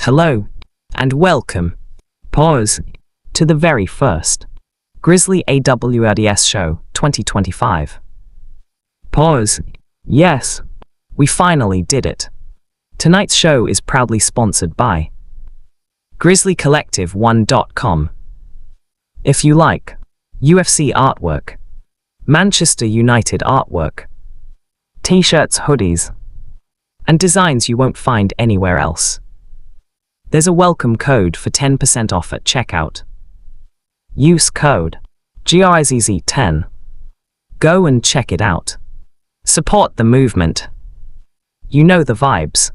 Hello, and welcome, pause, to the very first GRIZZLY AWRDS Show 2025. Pause. Yes, we finally did it. Tonight's show is proudly sponsored by GRIZZLYCollective1.com. If you like UFC artwork, Manchester United artwork, t-shirts, hoodies, and designs you won't find anywhere else, there's a welcome code for 10% off at checkout. Use code GRIZZY10. Go and check it out. Support the movement. You know the vibes.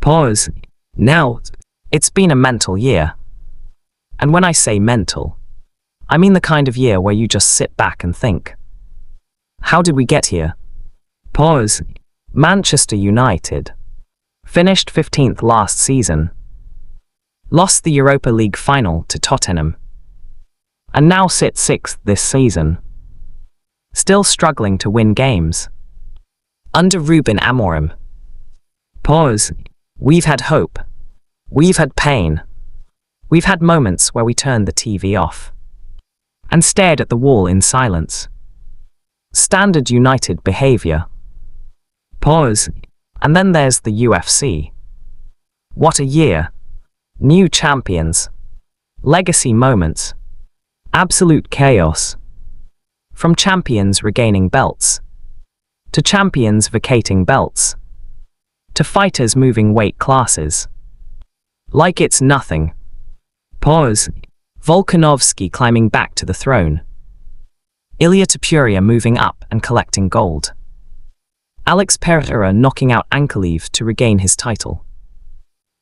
Pause. Now, it's been a mental year. And when I say mental, I mean the kind of year where you just sit back and think, how did we get here? Pause. Manchester United finished 15th last season, lost the Europa League final to Tottenham, and now sit 6th this season, still struggling to win games under Ruben Amorim. Pause. We've had hope. We've had pain. We've had moments where we turned the TV off and stared at the wall in silence. Standard United behavior. Pause. And then there's the UFC. What a year. New champions. Legacy moments. Absolute chaos. From champions regaining belts, to champions vacating belts, to fighters moving weight classes like it's nothing. Pause. Volkanovski climbing back to the throne. Ilia Topuria moving up and collecting gold. Alex Pereira knocking out Ankaleev to regain his title.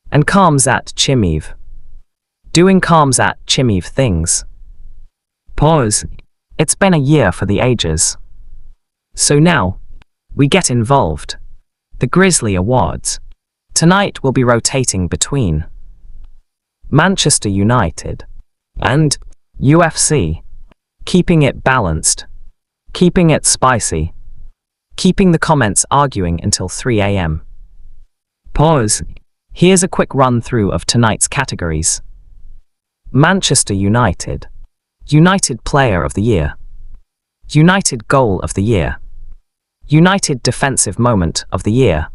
And Khamzat Chimaev doing Khamzat Chimaev things. Pause. It's been a year for the ages. So now, we get involved. The GRIZZLY Awards. Tonight we'll be rotating between Manchester United and UFC. Keeping it balanced. Keeping it spicy. Keeping the comments arguing until 3 a.m. Pause. Here's a quick run-through of tonight's categories. Manchester United. United Player of the Year. United Goal of the Year. United Defensive Moment of the Year.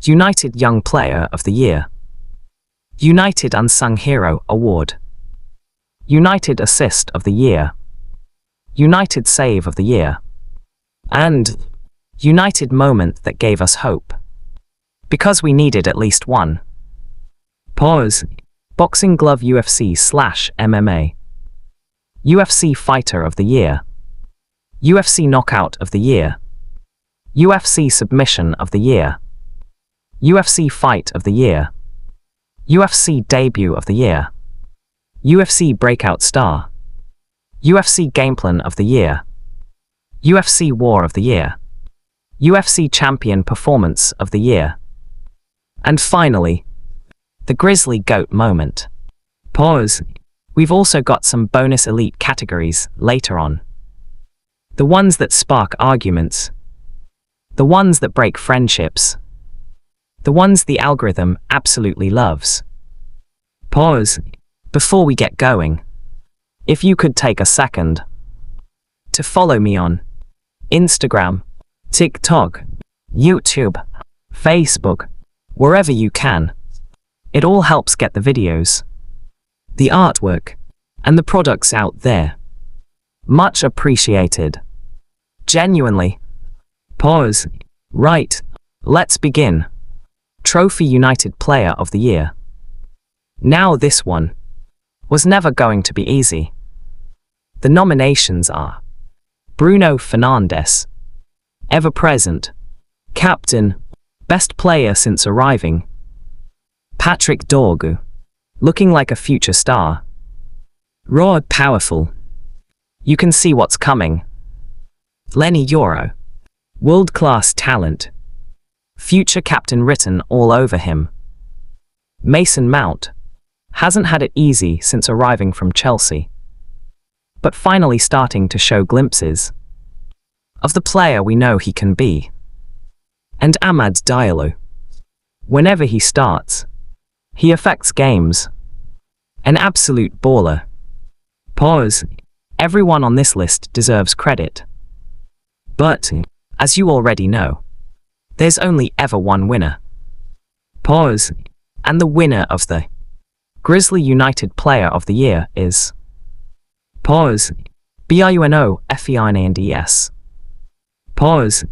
United Young Player of the Year. United Unsung Hero Award. United Assist of the Year. United Save of the Year. And United Moment that gave us hope, because we needed at least one. Pause. Boxing Glove UFC/MMA. UFC Fighter of the Year. UFC Knockout of the Year. UFC Submission of the Year. UFC Fight of the Year. UFC Debut of the Year. UFC Breakout Star. UFC Gameplan of the Year. UFC War of the Year. UFC Champion Performance of the Year. And finally, the GRIZZLY GOAT Moment. Pause. We've also got some bonus elite categories later on. The ones that spark arguments. The ones that break friendships. The ones the algorithm absolutely loves. Pause. Before we get going, if you could take a second to follow me on Instagram, TikTok, YouTube, Facebook, wherever you can. It all helps get the videos, the artwork, and the products out there. Much appreciated. Genuinely. Pause. Right, let's begin. Trophy United Player of the Year. Now this one was never going to be easy. The nominations are Bruno Fernandes, ever present, captain, best player since arriving. Patrick Dorgu, looking like a future star. Raw, powerful. You can see what's coming. Lenny Yoro, world-class talent. Future captain written all over him. Mason Mount, hasn't had it easy since arriving from Chelsea, but finally starting to show glimpses of the player we know he can be. And Amad Diallo, whenever he starts, He affects games. An absolute baller. Pause. Everyone on this list deserves credit. But, as you already know, there's only ever one winner. Pause. And the winner of the Grizzly United Player of the Year is... Pause. BRUNOFEINANDS. Pause.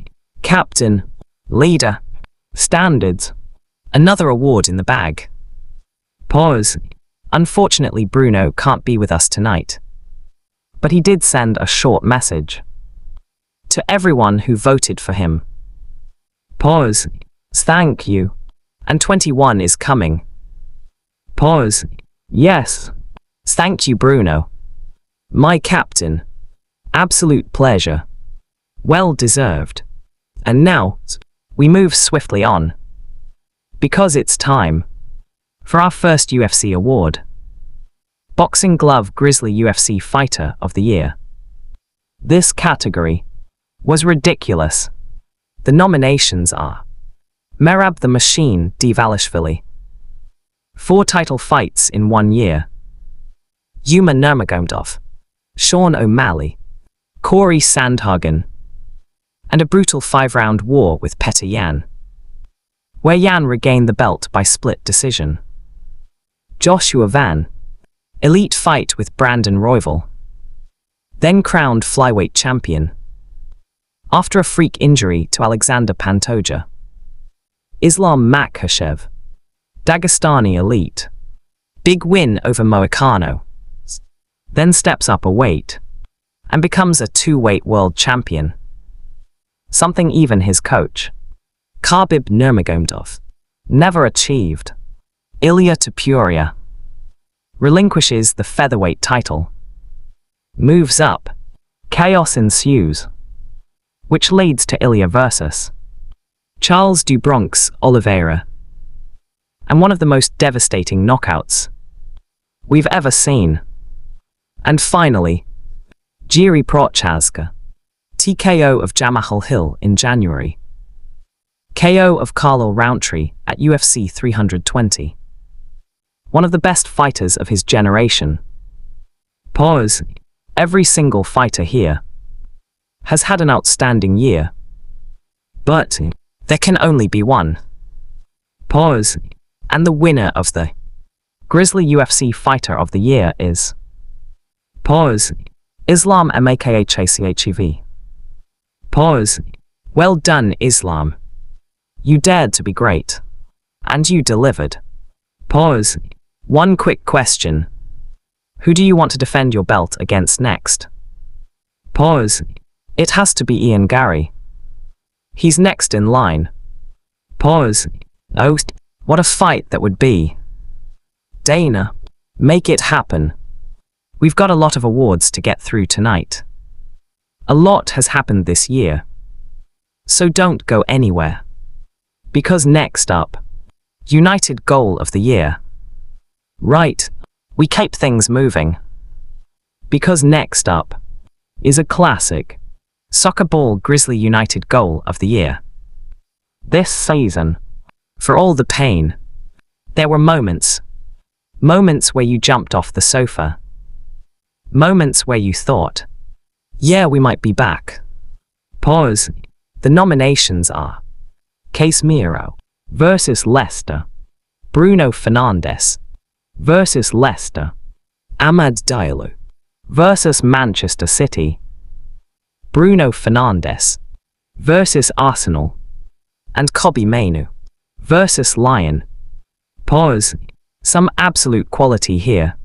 Captain. Leader. Standards. Another award in the bag. Pause. Unfortunately, Bruno can't be with us tonight. But he did send a short message to everyone who voted for him. Pause. Thank you. And 21 is coming. Pause. Yes. Thank you, Bruno. My captain. Absolute pleasure. Well deserved. And now, we move swiftly on. Because it's time for our first UFC award. Boxing Glove Grizzly UFC Fighter of the Year. This category was ridiculous. The nominations are Merab the Machine Dvalishvili. 4 title fights in 1 year. Yuma Nurmagomedov, Sean O'Malley, Corey Sandhagen, and a brutal 5-round war with Petr Yan, where Yan regained the belt by split decision. Joshua Van, elite fight with Brandon Royval, then crowned flyweight champion after a freak injury to Alexander Pantoja. Islam Makhachev, Dagestani elite, big win over Moicano, then steps up a weight and becomes a 2-weight world champion, something even his coach, Khabib Nurmagomedov, never achieved. Ilia Topuria relinquishes the featherweight title, moves up, chaos ensues, which leads to Ilia versus Charles do Bronx Oliveira, and one of the most devastating knockouts we've ever seen. And finally, Jiri Prochazka, TKO of Jamahal Hill in January, KO of Carlo Rountree at UFC 320. One of the best fighters of his generation. Pause. Every single fighter here has had an outstanding year. But there can only be one. Pause. And the winner of the Grizzly UFC Fighter of the Year is... Pause. Islam Makhachev. Pause. Well done, Islam. You dared to be great. And you delivered. Pause. One quick question. Who do you want to defend your belt against next? Pause. It has to be Ian Gary. He's next in line. Pause. Oh, what a fight that would be. Dana, make it happen. We've got a lot of awards to get through tonight. A lot has happened this year. So don't go anywhere. Because next up, United Goal of the Year. Right, we keep things moving. Because next up is a classic Soccer Ball Grizzly United Goal of the Year. This season, for all the pain, there were moments where you jumped off the sofa. Moments where you thought, yeah, we might be back. Pause. The nominations are Casemiro versus Leicester, Bruno Fernandes versus Leicester, Ahmad Diallo versus Manchester City, Bruno Fernandes versus Arsenal, and Kobe Mainu versus Lyon. Pause. Some absolute quality here.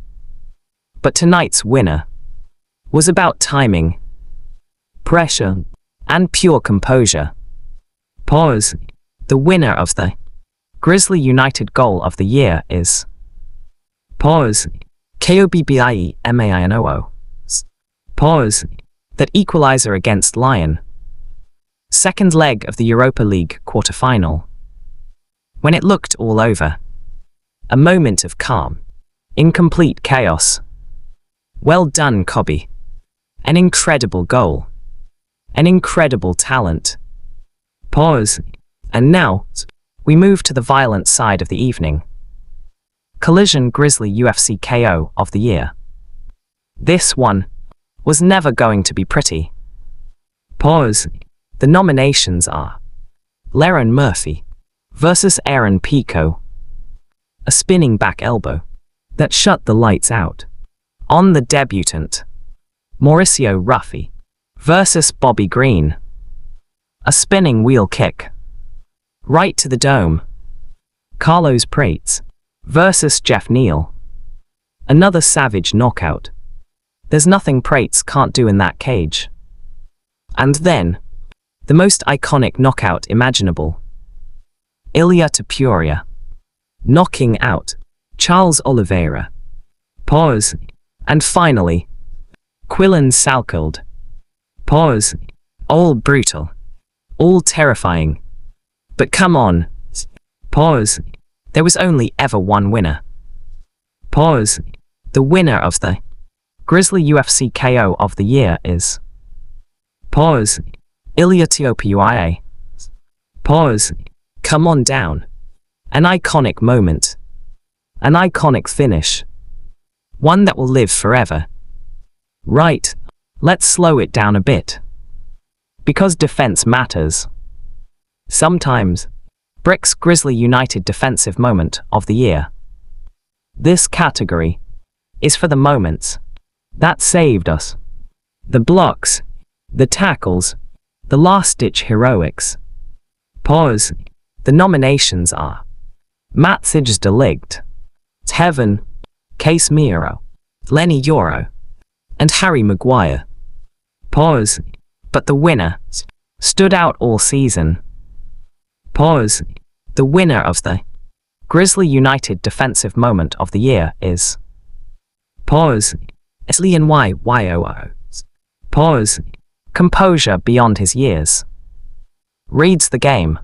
But tonight's winner was about timing, pressure, and pure composure. Pause. The winner of the Grizzly United Goal of the Year is... Pause. KOBBIEMAINOO. Pause. That equalizer against Lyon. Second leg of the Europa League quarter-final. When it looked all over. A moment of calm. In complete chaos. Well done, Kobe. An incredible goal. An incredible talent. Pause. And now, we move to the violent side of the evening. Collision Grizzly UFC KO of the year. This one was never going to be pretty. Pause. The nominations are Lerone Murphy versus Aaron Pico. A spinning back elbow that shut the lights out on the debutant. Mauricio Ruffi versus Bobby Green. A spinning wheel kick right to the dome. Carlos Prates versus Jeff Neal. Another savage knockout. There's nothing Prates can't do in that cage. And then, the most iconic knockout imaginable. Ilia Topuria knocking out Charles Oliveira. Pause. And finally, Quillan Salkeld. Pause. All brutal. All terrifying. But come on. Pause. There was only ever one winner. Pause. The winner of the Grizzly UFC KO of the year is Pause. Ilia Topuria. Pause. Come on down. An iconic moment. An iconic finish. One that will live forever. Right. Let's slow it down a bit. Because defense matters. Sometimes. Brick's Grizzly United Defensive Moment of the Year. This category is for the moments that saved us. The blocks, the tackles, the last-ditch heroics. Pause. The nominations are Matthijs de Ligt, Tevin, Case Miro, Lenny Yoro, and Harry Maguire. Pause. But the winner stood out all season. Pause. The winner of the Grizzly United Defensive Moment of the Year is Pause. Leon. Pause. Composure beyond his years. Reads the game.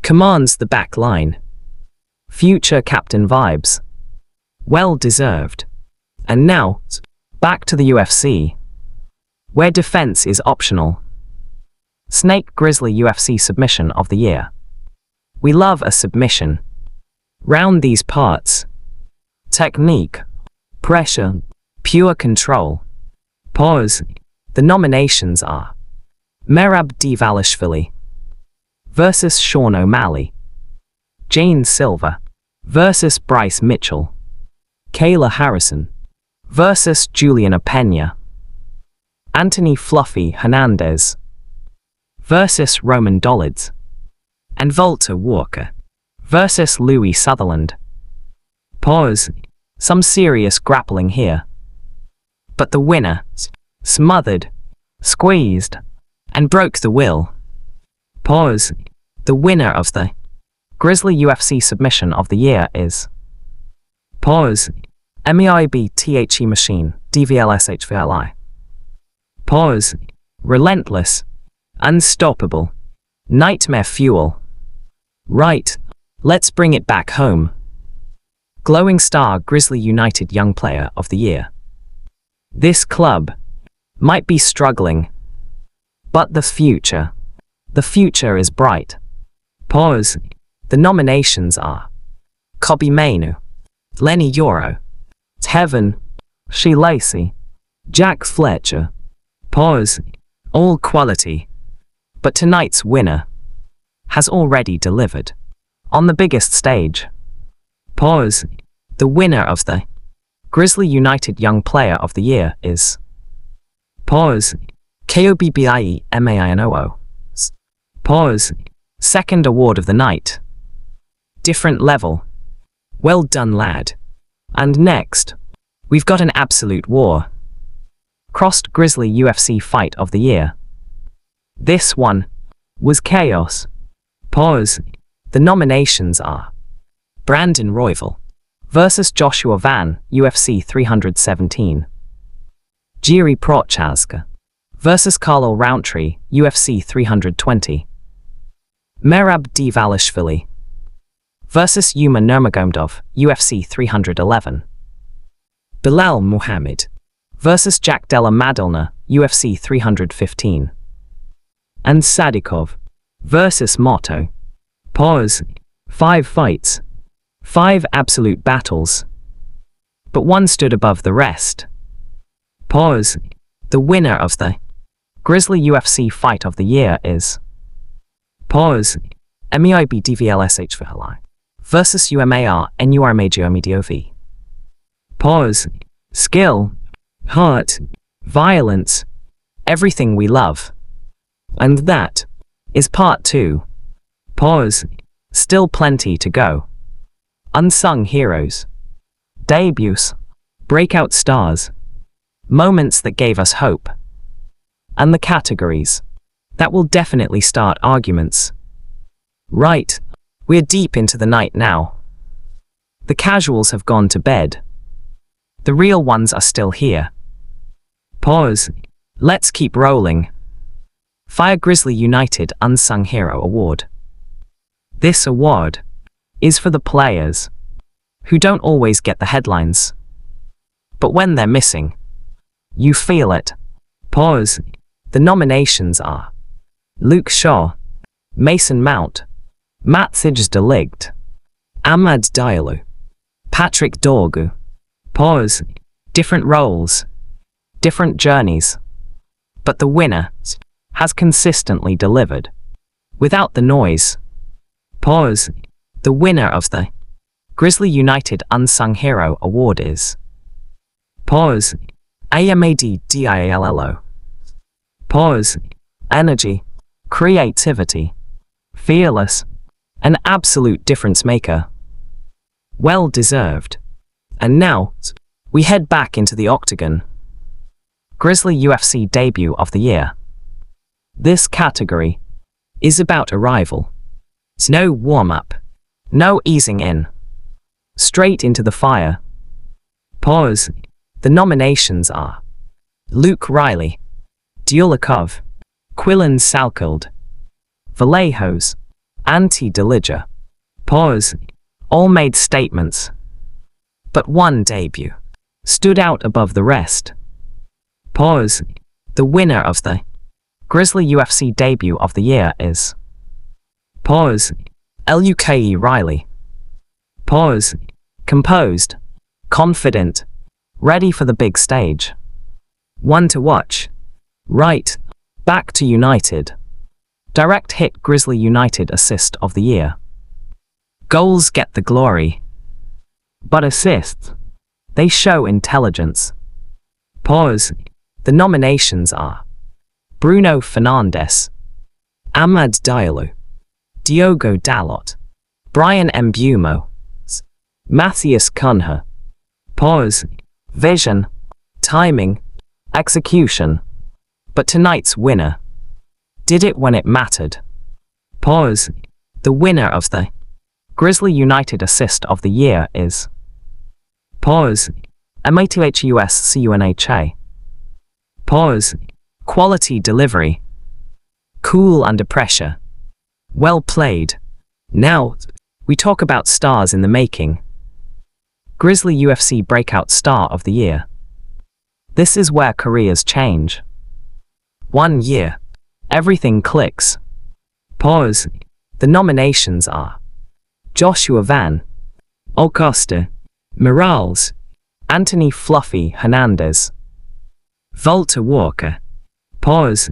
Commands the back line. Future captain vibes. Well deserved. And now, back to the UFC, where defense is optional. Snake Grizzly UFC Submission of the Year. We love a submission. Round these parts. Technique. Pressure. Pure control. Pause. The nominations are Merab Dvalishvili versus Sean O'Malley. Jane Silva versus Bryce Mitchell. Kayla Harrison versus Juliana Pena. Anthony Fluffy Hernandez versus Roman Dolidze. And Volta Walker versus Louis Sutherland. Pause. Some serious grappling here. But the winner smothered, squeezed, and broke the will. Pause. The winner of the Grizzly UFC Submission of the Year is Pause. MEIB Machine DVLSHVLI. Pause. Relentless. Unstoppable. Nightmare fuel. Right. Let's bring it back home. Glowing Star Grizzly United Young Player of the Year. This club might be struggling, but the future is bright. Pause. The nominations are Kobe Mainu, Lenny Yoro, Tevin, Shea Lacey, Jack Fletcher. Pause. All quality. But tonight's winner has already delivered on the biggest stage. Pause. The winner of the Grizzly United Young Player of the Year is Pause. Kobbie Mainoo. Pause. Second award of the night. Different level. Well done, lad. And next, we've got an absolute war. Crossed Grizzly UFC Fight of the Year. This one was chaos. Pause. The nominations are Brandon Royval versus Joshua Van, UFC 317. Jiri Prochazka versus Carlo Rountree, UFC 320. Merab Dvalishvili versus Yuma Nurmagomedov, UFC 311. Bilal Muhammad versus Jack Della Madonna, UFC 315. And Sadikov versus Motto. Pause. 5 fights. 5 absolute battles. But one stood above the rest. Pause. The winner of the Grizzly UFC Fight of the Year is Pause. MEIB DVLSH Vihali versus UMAR NURMAGOMEDOV. Pause. Skill, heart, violence, everything we love. And that is part 2. Pause. Still plenty to go. Unsung heroes. Debuts. Breakout stars. Moments that gave us hope. And the categories that will definitely start arguments. Right, we're deep into the night now. The casuals have gone to bed. The real ones are still here. Pause. Let's keep rolling. Fire Grizzly United Unsung Hero Award. This award is for the players who don't always get the headlines. But when they're missing, you feel it. Pause. The nominations are Luke Shaw, Mason Mount, Matthijs de Ligt, Ahmad Diallo, Patrick Dorgu. Pause. Different roles, different journeys. But the winner has consistently delivered, without the noise. Pause. The winner of the Grizzly United Unsung Hero Award is Pause. AMADDIALLO. Pause. Energy, creativity, fearless, an absolute difference maker. Well deserved. And now, we head back into the octagon. Grizzly UFC Debut of the Year. This category is about arrival. It's no warm-up, no easing in. Straight into the fire. Pause. The nominations are Luke Riley, Diolikov, Quillan Salkeld, Vallejos, Ante Delija. Pause. All made statements. But one debut stood out above the rest. Pause. The winner of the Grizzly UFC Debut of the Year is Pause. Luke Riley. Pause. Composed, confident, ready for the big stage. One to watch. Right. Back to United. Direct hit Grizzly United Assist of the Year. Goals get the glory. But assists, they show intelligence. Pause. The nominations are Bruno Fernandes, Ahmad Diallo, Diogo Dalot, Brian Mbumo, Matthias Cunha. Pause. Vision, timing, execution. But tonight's winner did it when it mattered. Pause. The winner of the Grizzly United Assist of the Year is Pause. AMATHUSCUNHA. Pause. Quality delivery. Cool under pressure. Well played. Now, we talk about stars in the making. Grizzly UFC Breakout Star of the Year. This is where careers change. 1 year. Everything clicks. Pause. The nominations are Joshua Van, Augusta, Morales, Anthony Fluffy Hernandez, Volta Walker. Pause.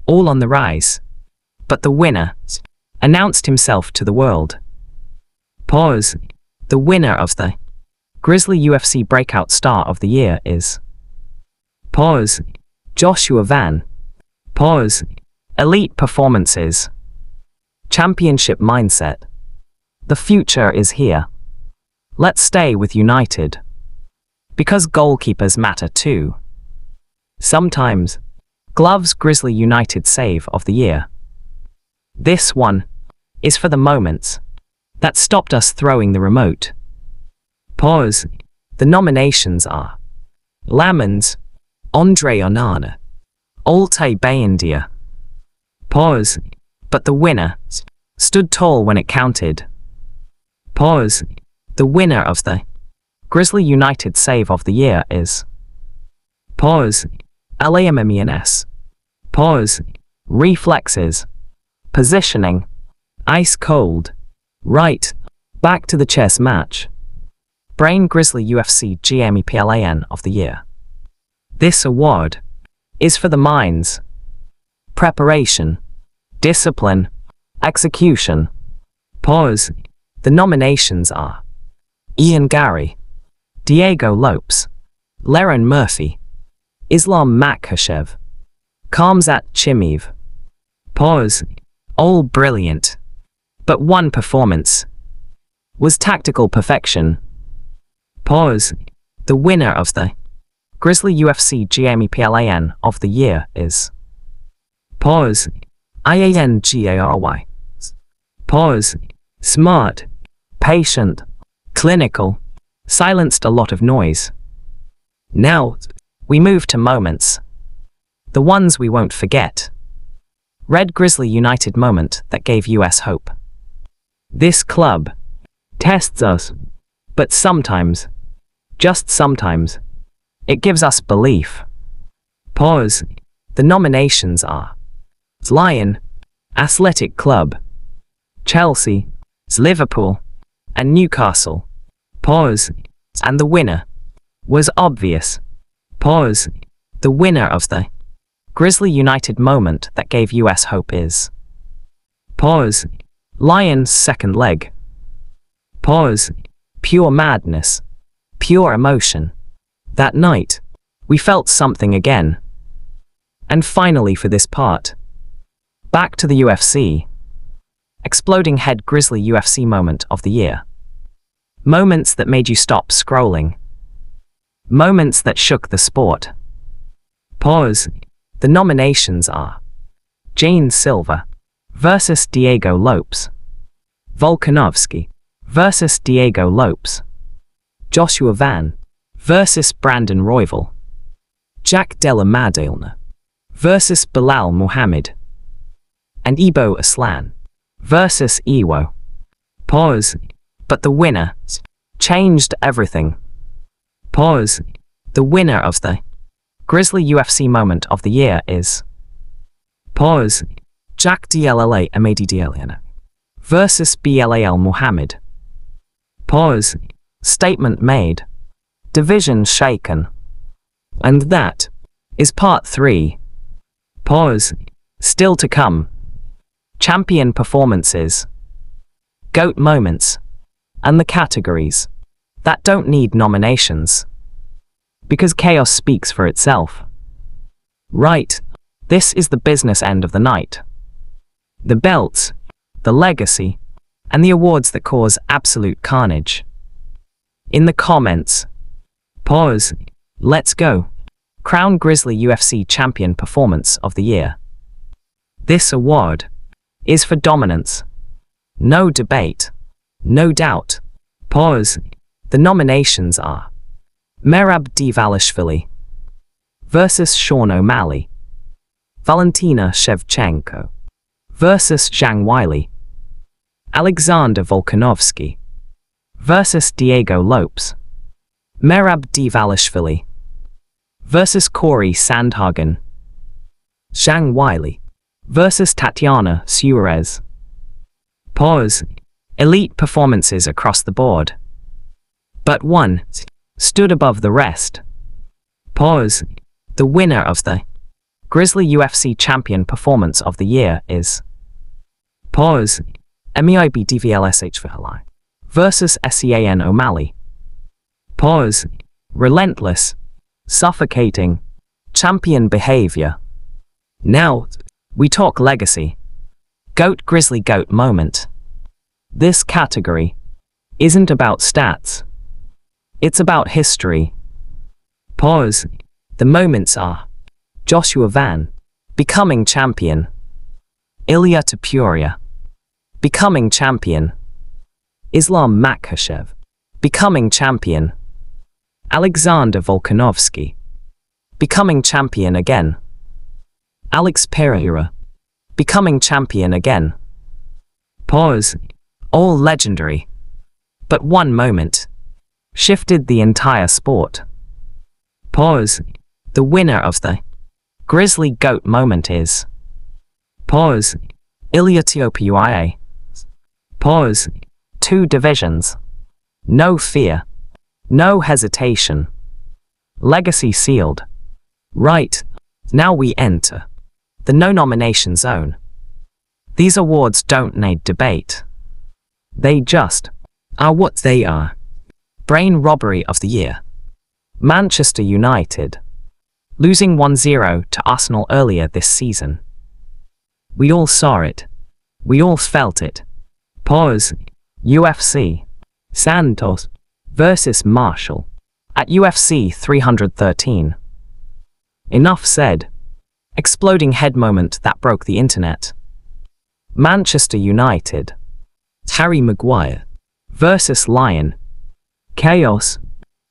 All on the rise. But the winner announced himself to the world. Pause. The winner of the Grizzly UFC Breakout Star of the Year is Pause. Joshua Van. Pause. Elite performances. Championship mindset. The future is here. Let's stay with United. Because goalkeepers matter too. Sometimes, gloves Grizzly United Save of the Year. This one is for the moments that stopped us throwing the remote. Pause. The nominations are Lamans, Andre Onana, Altay Bayindia. Pause. But the winner stood tall when it counted. Pause. The winner of the Grizzly United Save of the Year is Pause. LAMMENS. Pause. Reflexes. Positioning. Ice cold. Right. Back to the chess match. Brain Grizzly UFC GMEPLAN of the Year. This award is for the minds, preparation, discipline, execution. Pause. The nominations are Ian Gary, Diego Lopes, Leron Murphy, Islam Makhachev, Khamzat Chimaev. Pause. All brilliant, but one performance was tactical perfection. Pause. The winner of the Grizzly UFC GMEPLAN of the Year is Pause. IANGARY. Pause. Smart, patient, clinical, silenced a lot of noise. Now, we move to moments. The ones we won't forget. Red Grizzly United moment that gave US hope. This club tests us, but sometimes, just sometimes, it gives us belief. Pause. The nominations are Lion, Athletic Club, Chelsea, Liverpool, and Newcastle. Pause. And the winner was obvious. Pause. The winner of the Grizzly United moment that gave US hope is Pause. Lion's second leg. Pause. Pure madness. Pure emotion. That night, we felt something again. And finally for this part, back to the UFC. Exploding head Grizzly UFC moment of the year. Moments that made you stop scrolling. Moments that shook the sport. Pause. The nominations are Jane Silva versus Diego Lopes, Volkanovski versus Diego Lopes, Joshua Van versus Brandon Royval, Jack Della Maddalena versus Bilal Muhammad, and Ibo Aslan versus Iwo. Pause. But the winner changed everything. Pause. The winner of the Grizzly UFC moment of the year is Pause. Jack Dlla Amadi Dlla versus Blal Muhammad. Pause. Statement made. Division shaken. And that is part 3. Pause. Still to come. Champion performances. GOAT moments. And the categories that don't need nominations. Because chaos speaks for itself. Right, this is the business end of the night. The belts, the legacy, and the awards that cause absolute carnage. In the comments. Pause. Let's go. Crown Grizzly UFC Champion Performance of the Year. This award is for dominance. No debate. No doubt. Pause. The nominations are Merab Dvalishvili versus Sean O'Malley, Valentina Shevchenko versus Zhang Weili, Alexander Volkanovski versus Diego Lopes, Merab Dvalishvili versus Corey Sandhagen, Zhang Weili versus Tatiana Suarez. Pause. Elite performances across the board. But one stood above the rest. Pause. The winner of the Grizzly UFC Champion Performance of the Year is Pause. MEIB DVLSH versus SEAN O'Malley. Pause. Relentless, suffocating, champion behavior. Now, we talk legacy. GOAT Grizzly GOAT moment. This category isn't about stats. It's about history. Pause. The moments are Joshua Van becoming champion, Ilya Topuria becoming champion, Islam Makhachev becoming champion, Alexander Volkanovski becoming champion again, Alex Pereira becoming champion again. Pause. All legendary. But one moment shifted the entire sport. Pause. The winner of the Grizzly GOAT moment is Pause. Ilya Topuria. Pause. 2 divisions. No fear. No hesitation. Legacy sealed. Right, now we enter the no nomination zone. These awards don't need debate. They just are what they are. Brain robbery of the year. Manchester United, losing 1-0 to Arsenal earlier this season. We all saw it. We all felt it. Pause. UFC. Santos versus Marshall at UFC 313. Enough said. Exploding head moment that broke the internet. Manchester United. Harry Maguire versus Lion. Chaos.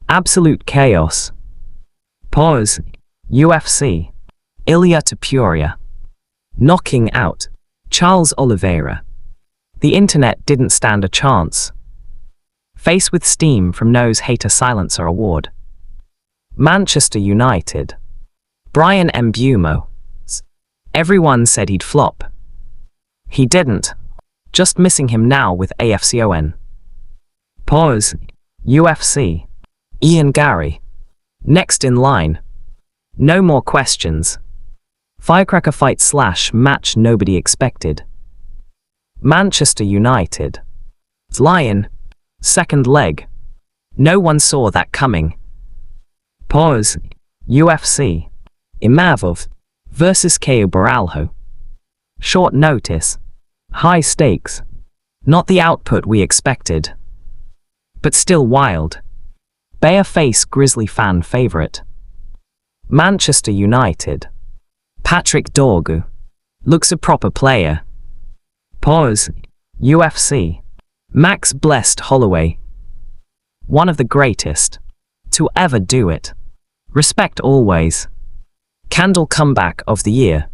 Absolute chaos. Pause. UFC. Ilia Topuria knocking out Charles Oliveira. The internet didn't stand a chance. Face with steam from No's Hater Silencer Award. Manchester United. Brian Mbeumo. Everyone said he'd flop. He didn't. Just missing him now with AFCON. Pause. UFC. Ian Gary. Next in line. No more questions. Firecracker fight / match nobody expected. Manchester United. Lion. Second leg. No one saw that coming. Pause. UFC. Imavov versus Caio Borralho. Short notice. High stakes. Not the output we expected. But still wild. Bare face Grizzly fan favorite. Manchester United. Patrick Dorgu. Looks a proper player. Pause. UFC. Max Blessed Holloway. One of the greatest to ever do it. Respect always. Candle comeback of the year.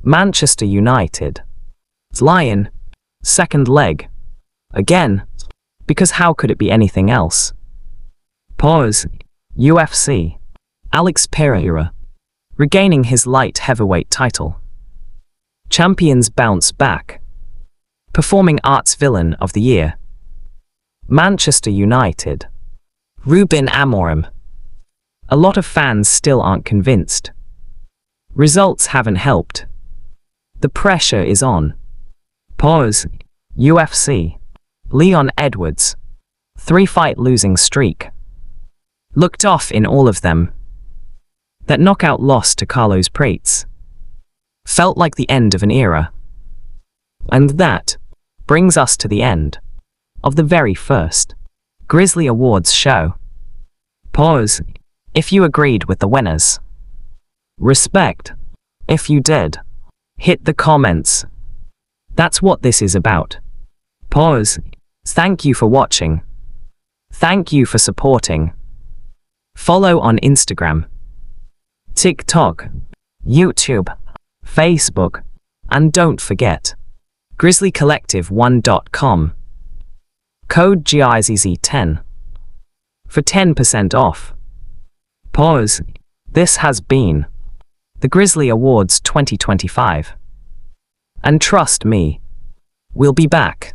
Manchester United. Lion. Second leg. Again. Because how could it be anything else? Pause. UFC. Alex Pereira. Regaining his light heavyweight title. Champions bounce back. Performing arts villain of the year. Manchester United. Ruben Amorim. A lot of fans still aren't convinced. Results haven't helped. The pressure is on. Pause. UFC. Leon Edwards. 3-fight losing streak. Looked off in all of them. That knockout loss to Carlos Prates felt like the end of an era. And that brings us to the end of the very first GRIZZLY Awards show. Pause. If you agreed with the winners. Respect. If you did. Hit the comments. That's what this is about. Pause. Thank you for watching. Thank you for supporting. Follow on Instagram, TikTok, YouTube, Facebook, and don't forget, GRIZZLYCollective1.com. Code GRIZZLY10 for 10% off. Pause. This has been the GRIZZLY Awards 2025. And trust me, we'll be back.